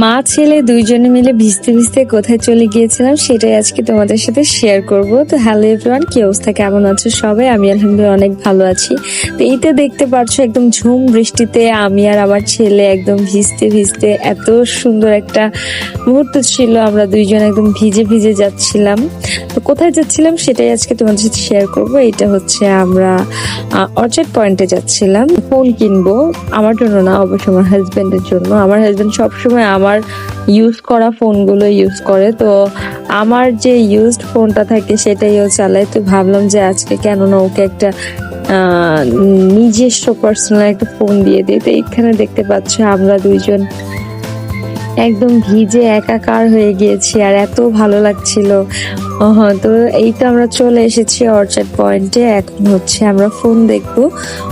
মা ছেলে দুইজনে মিলে ভিজতে ভিজতে কোথায় চলে গিয়েছিলাম সেটাই আজকে তোমাদের সাথে শেয়ার করব। তো হ্যালো এভরিওয়ান, কি অবস্থা, কেমন আছো সবাই? আমি আলহামদুলিল্লাহ অনেক ভালো আছি। তো এইটা দেখতে পাচ্ছ একদম ঝুম বৃষ্টিতে আমি আর আমার ছেলে একদম ভিজতে ভিজতে, এত সুন্দর একটা মুহূর্ত ছিল। আমরা দুইজন একদম ভিজে ভিজে যাচ্ছিলাম। তো কোথায় যাচ্ছিলাম সেটাই আজকে তোমাদের সাথে শেয়ার করব। এটা হচ্ছে আমরা অর্চার্ড পয়েন্টে যাচ্ছিলাম ফোন কিনবো। আমার জন্য না, অবশ্য আমার হাজবেন্ডের জন্য। আমার হাজবেন্ড সবসময় আমার ইউজ করা ফোনগুলো ইউজ করে, তো আমার যে ইউজড ফোনটা থাকে সেটাই ও চালায়। তো ভাবলাম যে আজকে কেননা ওকে একটা নিজস্ব পার্সোনাল একটা ফোন দিয়ে দিই। তো এখানে দেখতে পাচ্ছ আমরা দুইজন একদম ভিজে একাকার হয়ে গিয়েছি আর এত ভালো লাগছিল। তো এই তো আমরা চলে এসেছি অর্চার্ড পয়েন্টে। এখন হচ্ছে আমরা ফোন দেখবো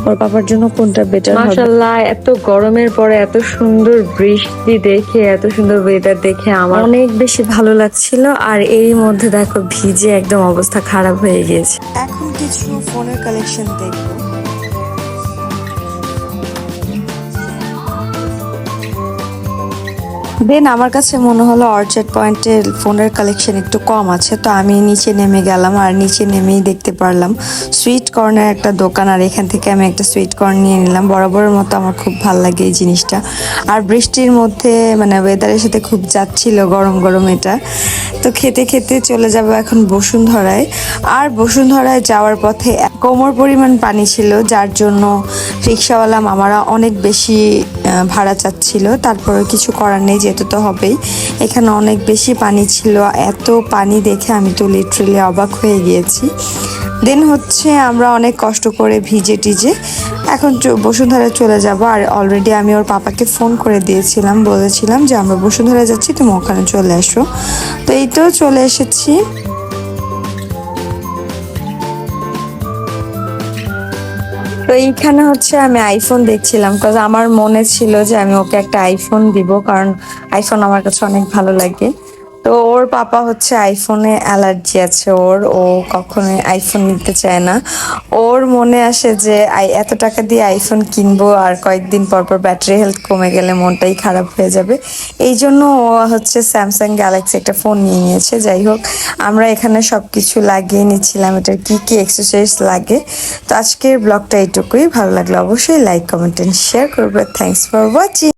ওর পাপার জন্য কোনটা বেটার হবে। মাশাআল্লাহ, এত গরমের পরে এত সুন্দর বৃষ্টি দেখে, এত সুন্দর ওয়েদার দেখে আমার অনেক বেশি ভালো লাগছিল। আর এরই মধ্যে দেখো ভিজে একদম অবস্থা খারাপ হয়ে গিয়েছে। এখন কিছু ফোনের কালেকশন দেখবো। দেন আমার কাছে মনে হলো অর্চার্ড পয়েন্টের ফোনের কালেকশন একটু কম আছে, তো আমি নিচে নেমে গেলাম। আর নিচে নেমেই দেখতে পারলাম সুইট কর্নের একটা দোকান, আর এখান থেকে আমি একটা সুইট কর্ন নিয়ে নিলাম। বরাবরের মতো আমার খুব ভালো লাগে এই জিনিসটা। আর বৃষ্টির মধ্যে মানে ওয়েদারের সাথে খুব যাচ্ছিল গরম গরম এটা। তো খেতে খেতে চলে যাব এখন বসুন্ধরায়। আর বসুন্ধরায় যাওয়ার পথে কোমর পরিমাণ পানি ছিল, যার জন্য রিক্সাওয়ালা মামারা অনেক বেশি ভাড়া চাচ্ছিল। তারপরে কিছু করার নেই, যেহেতু তো হবেই। এখানে অনেক বেশি পানি ছিল। এত পানি দেখে আমি তো লিটারেলি অবাক হয়ে গিয়েছি। দেন হচ্ছে আমরা অনেক কষ্ট করে ভিজে টিজে এখন বসুন্ধরায় চলে যাব। আর অলরেডি আমি ওর পাপাকে ফোন করে দিয়েছিলাম, বলেছিলাম যে আমরা বসুন্ধরায় যাচ্ছি, তুমি ওখানে চলে আসো। তো এই তো চলে এসেছি। তো এইখানে হচ্ছে আমি আইফোন দেখছিলাম, কারণ আমার মনে ছিল যে আমি ওকে একটা আইফোন দিব, কারণ আইফোন আমার কাছে অনেক ভালো লাগে। তো ওর পাপা হচ্ছে আইফোনে অ্যালার্জি আছে, ও কখনোই আইফোন নিতে চায় না। ওর মনে আসে যে এত টাকা দিয়ে আইফোন কিনবো আর কয়েকদিন পর পর ব্যাটারি হেলথ কমে গেলে মনটাই খারাপ হয়ে যাবে। এই জন্য ও হচ্ছে স্যামসাং গ্যালাক্সি একটা ফোন নিয়ে নিয়েছে। যাই হোক, আমরা এখানে সবকিছু লাগিয়ে নিচ্ছিলাম এটার কি কি এক্সারসাইজ লাগে। তো আজকের ব্লগটা এইটুকুই। ভালো লাগলে অবশ্যই লাইক, কমেন্ট এন্ড শেয়ার করবে। Thanks for watching.